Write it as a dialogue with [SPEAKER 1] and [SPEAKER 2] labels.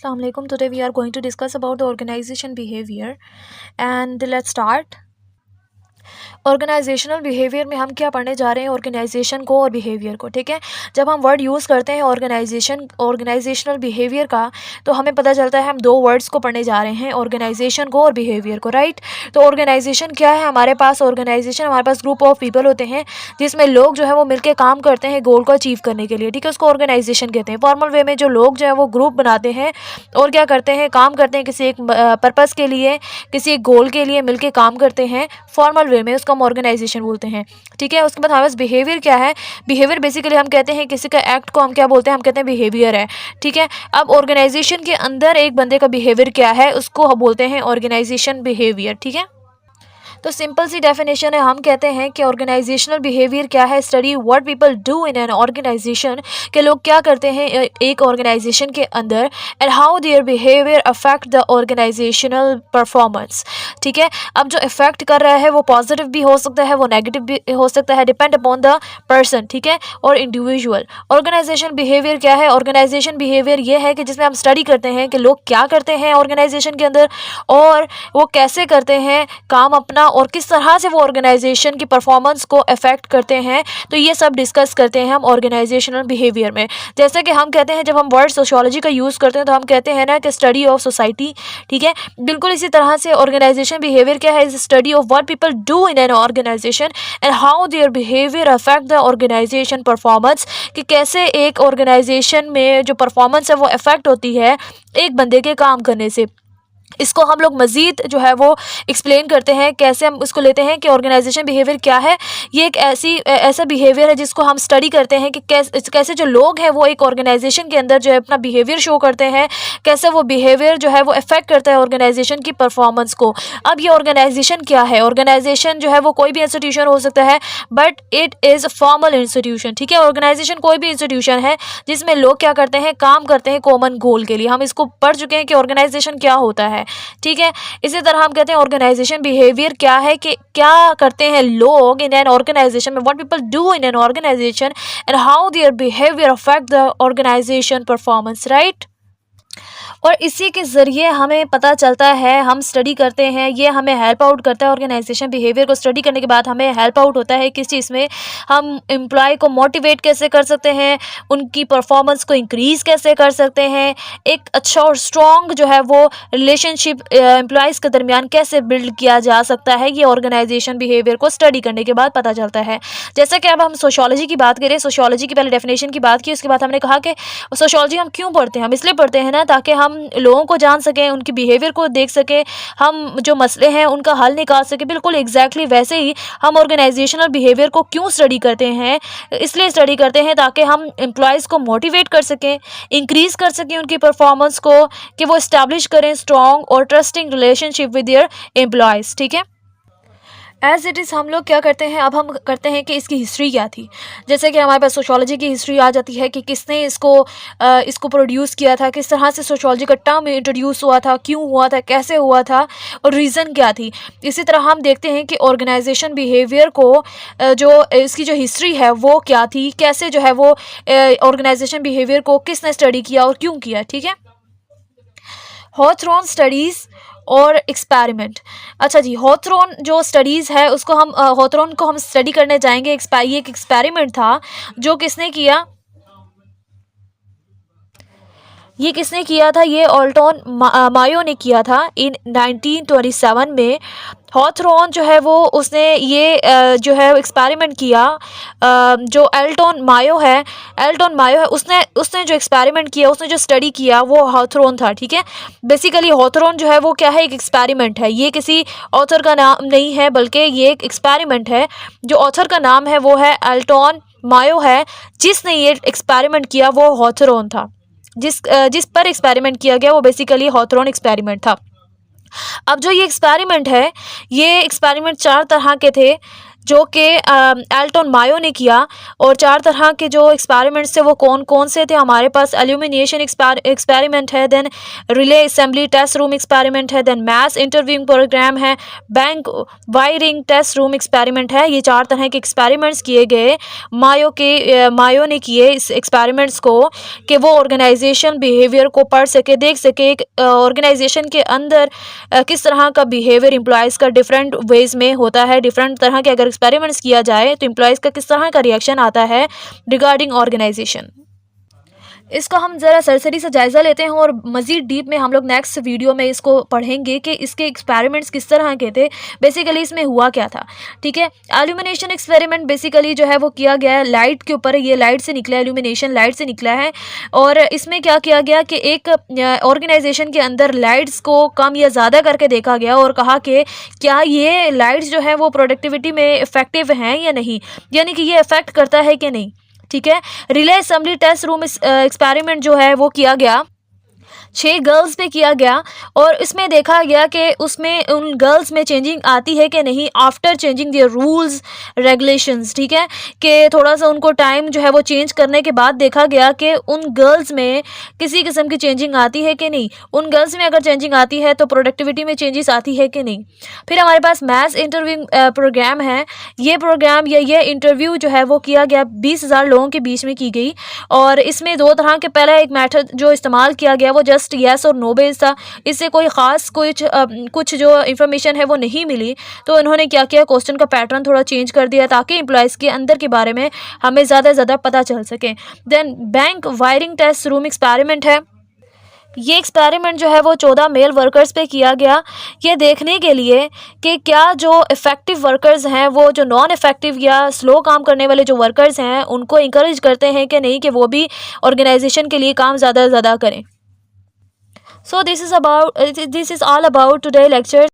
[SPEAKER 1] Assalamu alaikum. Today we are going to discuss about the organization behavior and let's start. Organisational behaviour में हम क्या पढ़ने जा रहे हैं, ऑर्गेनाइजेशन को और बिहेवियर को। ठीक है, जब हम वर्ड यूज़ करते हैं ऑर्गेनाइजेशनल बिहेवियर का, तो हमें पता चलता है हम दो वर्ड्स को पढ़ने जा रहे हैं, ऑर्गेनाइजेशन को और बिहेवियर को। राइट, तो ऑर्गेनाइजेशन क्या है हमारे पास? हमारे पास ग्रुप ऑफ पीपल होते हैं जिसमें लोग जो है वो मिलकर काम करते हैं गोल को अचीव करने के लिए। ठीक है, उसको ऑर्गेनाइजेशन कहते हैं। फॉर्मल वे में जो लोग जो है वो ग्रुप बनाते हैं और क्या करते हैं, काम करते हैं किसी एक पर्पज़ के लिए, किसी एक गोल के लिए मिलकर काम करते हैं। फॉर्मल वे में उसको हम ऑर्गेनाइजेशन बोलते हैं। ठीक है, उसके बाद हमारे पास बिहेवियर क्या है? बिहेवियर बेसिकली हम कहते हैं किसी का एक्ट को हम क्या बोलते हैं, हम कहते हैं बिहेवियर है। ठीक है, अब ऑर्गेनाइजेशन के अंदर एक बंदे का बिहेवियर क्या है, उसको हम बोलते हैं ऑर्गेनाइजेशन बिहेवियर। ठीक है, तो सिंपल सी डेफिनेशन है, हम कहते हैं कि ऑर्गेनाइजेशनल बिहेवियर क्या है? Study what people do in an organisation, के लोग क्या करते हैं एक ऑर्गेनाइजेशन के अंदर, and how their behaviour affect the organisational performance. ठीक है, अब जो इफेक्ट कर रहा है वो पॉजिटिव भी हो सकता है, वो नेगेटिव भी हो सकता है, डिपेंड अपॉन द पर्सन। ठीक है, और इंडिविजुअल। ऑर्गेनाइजेशन बिहेवियर क्या है? ऑर्गेनाइजेशन बिहेवियर ये है कि जिसमें हम स्टडी करते हैं कि लोग क्या करते हैं ऑर्गेनाइजेशन के अंदर और वो कैसे करते हैं काम अपना, और किस तरह से वो ऑर्गेनाइजेशन की परफॉर्मेंस को अफेक्ट करते हैं। तो ये सब डिस्कस करते हैं हम ऑर्गेनाइजेशनल बिहेवियर में। जैसे कि हम कहते हैं, जब हम वर्ड सोशियोलॉजी का यूज़ करते हैं तो हम कहते हैं ना कि स्टडी ऑफ सोसाइटी। ठीक है, बिल्कुल इसी तरह से ऑर्गेनाइजेशन बिहेवियर क्या है? Is study of what people do in an organisation and how their behaviour affect the organisation performance, कि कैसे एक ऑर्गेनाइजेशन में जो परफॉर्मेंस है वो अफेक्ट होती है एक बंदे के काम करने से। इसको हम लोग मज़ीद जो है वो एक्सप्लेन करते हैं, कैसे हम इसको लेते हैं कि ऑर्गेनाइजेशन बिहेवियर क्या है। ये एक ऐसा बिहेवियर है जिसको हम स्टडी करते हैं कि कैसे जो लोग हैं वो एक ऑर्गेनाइजेशन के अंदर जो है अपना बिहेवियर शो करते हैं, कैसे वो बिहेवियर जो है वो अफेक्ट करता है ऑर्गेनाइजेशन की परफॉर्मेंस को। अब ये ऑर्गेनाइजेशन क्या है? ऑर्गेनाइजेशन जो है वो कोई भी इंस्टीट्यूशन हो सकता है, but it is formal institution. ठीक है, ऑर्गेनाइजेशन कोई भी इंस्टीट्यूशन है जिसमें लोग क्या करते हैं, काम करते हैं कॉमन गोल के लिए। हम इसको पढ़ चुके हैं कि ऑर्गेनाइजेशन क्या होता है। ठीक है, इसी तरह हम कहते हैं ऑर्गेनाइजेशन बिहेवियर क्या है, कि क्या करते हैं लोग इन एन ऑर्गेनाइजेशन में, what people do in an organisation and how their behaviour affect the organisation performance. Right, और इसी के ज़रिए हमें पता चलता है, हम स्टडी करते हैं, ये हमें हेल्प आउट करता है। ऑर्गेनाइजेशन बिहेवियर को स्टडी करने के बाद हमें हेल्प आउट होता है किस चीज़ में? हम एम्प्लॉय को मोटिवेट कैसे कर सकते हैं, उनकी परफॉर्मेंस को इंक्रीज़ कैसे कर सकते हैं, एक अच्छा और स्ट्रॉन्ग जो है वो रिलेशनशिप एम्प्लॉयज़ के दरमियान कैसे बिल्ड किया जा सकता है, ये ऑर्गेनाइजेशन बिहेवियर को स्टडी करने के बाद पता चलता है। जैसे कि अब हम सोशियोलॉजी की बात करें, सोशियोलॉजी की पहले डेफिनेशन की बात की, उसके बाद हमने कहा कि सोशियोलॉजी हम क्यों पढ़ते हैं? हम इसलिए पढ़ते हैं ना ताकि हम लोगों को जान सकें, उनकी बिहेवियर को देख सकें, हम जो मसले हैं उनका हल निकाल सकें। बिल्कुल एग्जैक्टली वैसे ही हम ऑर्गेनाइजेशनल बिहेवियर को क्यों स्टडी करते हैं? इसलिए स्टडी करते हैं ताकि हम एम्प्लॉयज़ को मोटिवेट कर सकें, इंक्रीज़ कर सकें उनकी परफॉर्मेंस को, कि वो इस्टेब्लिश करें स्ट्रॉन्ग और trusting relationship with their employees. ठीक है, एज़ इट इज़ हम लोग क्या करते हैं, अब हम करते हैं कि इसकी हिस्ट्री क्या थी। जैसे कि हमारे पास सोशियोलॉजी की हिस्ट्री आ जाती है कि किसने इसको प्रोड्यूस किया था, किस तरह से सोशियोलॉजी का टर्म इंट्रोड्यूस हुआ था, क्यों हुआ था, कैसे हुआ था और रीज़न क्या थी। इसी तरह हम देखते हैं कि ऑर्गेनाइजेशन बिहेवियर को जो इसकी जो हिस्ट्री है वो क्या थी, कैसे जो है वो ऑर्गेनाइजेशन बिहेवियर को किसने स्टडी किया और क्यों किया। ठीक है, हॉथरॉन स्टडीज़ और एक्सपेरिमेंट। अच्छा जी, हॉथरॉन जो स्टडीज़ है उसको हम हॉथरॉन को हम स्टडी करने जाएंगे। ये एक एक्सपेरिमेंट था जो किसने किया, ये ऑल्टोन मायो ने किया था इन 1927 में। हॉथरॉन जो है वो उसने ये जो है एक्सपेरिमेंट किया। जो एल्टोन मायो है उसने जो एक्सपेरिमेंट किया, उसने जो स्टडी किया वो हॉथरॉन था। ठीक है, बेसिकली हॉथरॉन जो है वो क्या है, एक एक्सपेरिमेंट है। ये किसी ऑथर का नाम नहीं है बल्कि ये एक एक्सपेरिमेंट है। जो ऑथर का नाम है वो है एल्टोन मायो है, जिसने ये एक्सपेरिमेंट किया वो हॉथरॉन था। जिस पर एक्सपेरिमेंट किया गया वो बेसिकली हॉथरॉन एक्सपेरिमेंट था। अब जो ये एक्सपेरिमेंट है, ये एक्सपेरिमेंट 4 तरह के थे। जो कि एल्टन मायो ने किया। और 4 तरह के जो एक्सपेरिमेंट्स थे वो कौन कौन से थे हमारे पास? एल्यूमिनेशन एक्सपेरिमेंट है, then relay assembly test room experiment है, देन मैस इंटरव्यूइंग प्रोग्राम है, bank wiring test room experiment है। ये 4 तरह के एक्सपेरिमेंट्स किए गए मायो ने किए इस एक्सपेरिमेंट्स को, कि वो ऑर्गेनाइजेशन बिहेवियर को पढ़ सके, देख सके एक ऑर्गेनाइजेशन के अंदर किस तरह का बिहेवियर एम्प्लॉयज़ का डिफरेंट वेज में होता है। डिफरेंट तरह के अगर एक्सपेरिमेंट्स किया जाए तो एम्प्लॉयज़ का किस तरह का रिएक्शन आता है रिगार्डिंग ऑर्गेनाइजेशन। इसका हम ज़रा सरसरी से जायज़ा लेते हैं और मज़ीद डीप में हम लोग नेक्स्ट वीडियो में इसको पढ़ेंगे कि इसके एक्सपेरिमेंट्स किस तरह के थे, बेसिकली इसमें हुआ क्या था। ठीक है, एल्यूमिनेशन एक्सपेरिमेंट बेसिकली जो है वो किया गया है लाइट के ऊपर। ये लाइट से निकला है, एल्यूमिनेशन लाइट से निकला है। और इसमें क्या किया गया कि एक ऑर्गेनाइजेशन के अंदर लाइट्स को कम या ज़्यादा करके देखा गया और कहा कि क्या ये लाइट्स जो है वो प्रोडक्टिविटी में इफ़ेक्टिव हैं या नहीं, यानी कि ये इफ़ेक्ट करता है कि नहीं। ठीक है, relay assembly test room experiment जो है वो किया गया 6 गर्ल्स पे किया गया। और इसमें देखा गया कि उसमें उन गर्ल्स में चेंजिंग आती है कि नहीं आफ्टर चेंजिंग दियर रूल्स रेगुलेशंस। ठीक है, कि थोड़ा सा उनको टाइम जो है वो चेंज करने के बाद देखा गया कि उन गर्ल्स में किसी किस्म की चेंजिंग आती है कि नहीं। उन गर्ल्स में अगर चेंजिंग आती है तो प्रोडक्टिविटी में चेंजेस आती है कि नहीं। फिर हमारे पास मैस इंटरव्यू प्रोग्राम है। ये प्रोग्राम या ये इंटरव्यू जो है वो किया गया 20,000 लोगों के बीच में की गई। और इसमें 2 तरह के, पहला एक मेथड जो इस्तेमाल किया गया वो जस्ट येस और नो बेस्ड था। इससे कोई ख़ास कुछ जो इंफॉर्मेशन है वो नहीं मिली। तो इन्होंने क्या किया, क्वेश्चन का पैटर्न थोड़ा चेंज कर दिया ताकि एम्प्लॉयज़ के अंदर के बारे में हमें ज़्यादा से ज़्यादा पता चल सके। Then bank wiring test room experiment है। ये एक्सपेरिमेंट जो है वो 14 मेल वर्कर्स पे किया गया, ये देखने के लिए कि क्या जो इफ़ेक्टिव वर्कर्स हैं वो जो नॉन इफ़ेक्टिव या स्लो काम करने वाले जो वर्कर्स हैं उनको इंकरेज करते हैं कि नहीं, कि वो भी ऑर्गेनाइजेशन के लिए काम ज़्यादा से ज़्यादा करें। So this is all about today lecture.